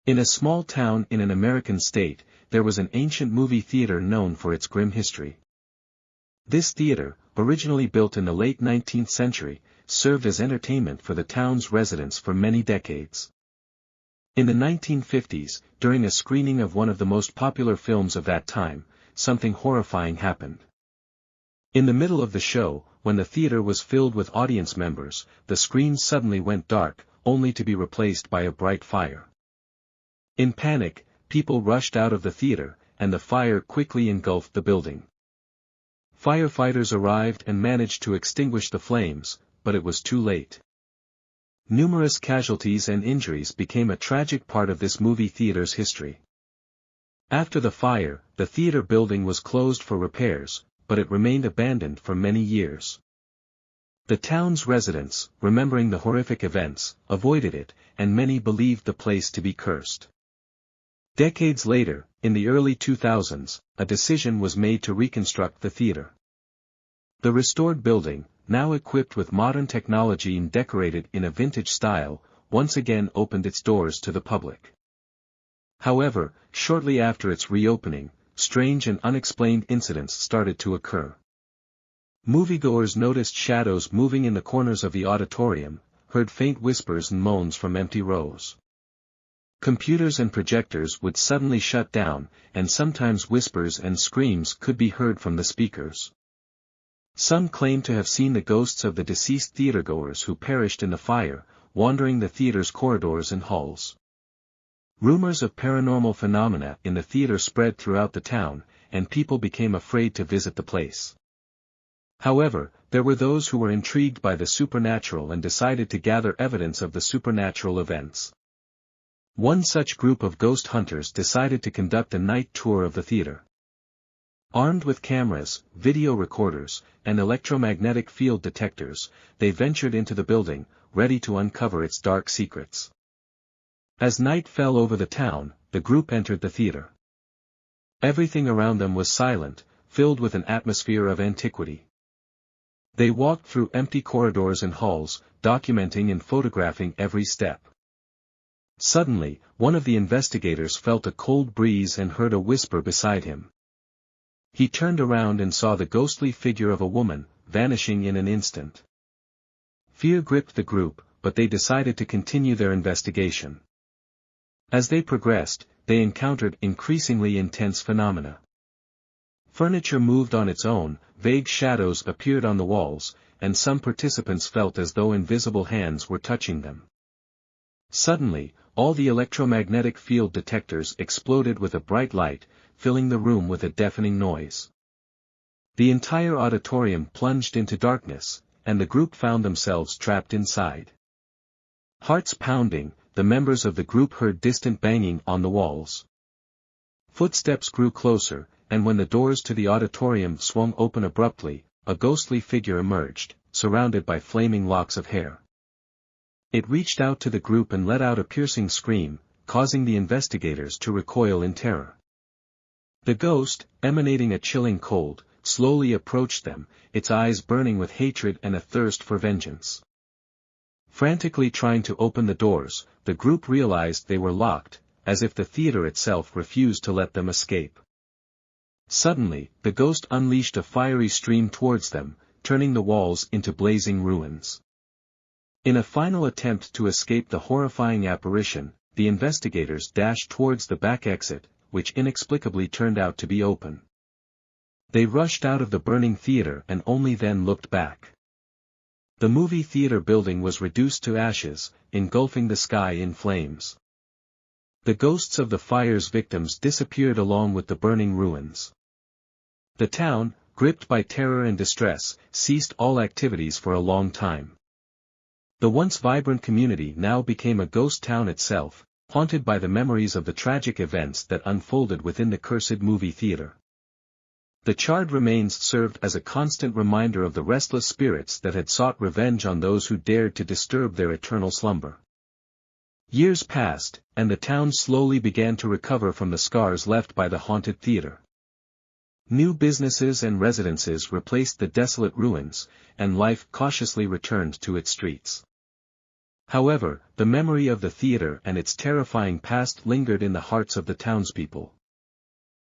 In a small town in an American state, there was an ancient movie theater known for its grim history. This theater, originally built in the late 19th century, served as entertainment for the town's residents for many decades. In the 1950s, during a screening of one of the most popular films of that time, something horrifying happened. In the middle of the show, when the theater was filled with audience members, the screen suddenly went dark, only to be replaced by a bright fire. In panic, people rushed out of the theater, and the fire quickly engulfed the building. Firefighters arrived and managed to extinguish the flames, but it was too late. Numerous casualties and injuries became a tragic part of this movie theater's history. After the fire, the theater building was closed for repairs, but it remained abandoned for many years. The town's residents, remembering the horrific events, avoided it, and many believed the place to be cursed. Decades later, in the early 2000s, a decision was made to reconstruct the theater. The restored building, now equipped with modern technology and decorated in a vintage style, once again opened its doors to the public. However, shortly after its reopening, strange and unexplained incidents started to occur. Moviegoers noticed shadows moving in the corners of the auditorium, heard faint whispers and moans from empty rows. Computers and projectors would suddenly shut down, and sometimes whispers and screams could be heard from the speakers. Some claimed to have seen the ghosts of the deceased theatergoers who perished in the fire, wandering the theater's corridors and halls. Rumors of paranormal phenomena in the theater spread throughout the town, and people became afraid to visit the place. However, there were those who were intrigued by the supernatural and decided to gather evidence of the supernatural events. One such group of ghost hunters decided to conduct a night tour of the theater. Armed with cameras, video recorders, and electromagnetic field detectors, they ventured into the building, ready to uncover its dark secrets. As night fell over the town, the group entered the theater. Everything around them was silent, filled with an atmosphere of antiquity. They walked through empty corridors and halls, documenting and photographing every step. Suddenly, one of the investigators felt a cold breeze and heard a whisper beside him. He turned around and saw the ghostly figure of a woman, vanishing in an instant. Fear gripped the group, but they decided to continue their investigation. As they progressed, they encountered increasingly intense phenomena. Furniture moved on its own, vague shadows appeared on the walls, and some participants felt as though invisible hands were touching them. Suddenly, all the electromagnetic field detectors exploded with a bright light, filling the room with a deafening noise. The entire auditorium plunged into darkness, and the group found themselves trapped inside. Hearts pounding, the members of the group heard distant banging on the walls. Footsteps grew closer, and when the doors to the auditorium swung open abruptly, a ghostly figure emerged, surrounded by flaming locks of hair. It reached out to the group and let out a piercing scream, causing the investigators to recoil in terror. The ghost, emanating a chilling cold, slowly approached them, its eyes burning with hatred and a thirst for vengeance. Frantically trying to open the doors, the group realized they were locked, as if the theater itself refused to let them escape. Suddenly, the ghost unleashed a fiery stream towards them, turning the walls into blazing ruins. In a final attempt to escape the horrifying apparition, the investigators dashed towards the back exit, which inexplicably turned out to be open. They rushed out of the burning theater and only then looked back. The movie theater building was reduced to ashes, engulfing the sky in flames. The ghosts of the fire's victims disappeared along with the burning ruins. The town, gripped by terror and distress, ceased all activities for a long time. The once vibrant community now became a ghost town itself, haunted by the memories of the tragic events that unfolded within the cursed movie theater. The charred remains served as a constant reminder of the restless spirits that had sought revenge on those who dared to disturb their eternal slumber. Years passed, and the town slowly began to recover from the scars left by the haunted theater. New businesses and residences replaced the desolate ruins, and life cautiously returned to its streets. However, the memory of the theater and its terrifying past lingered in the hearts of the townspeople.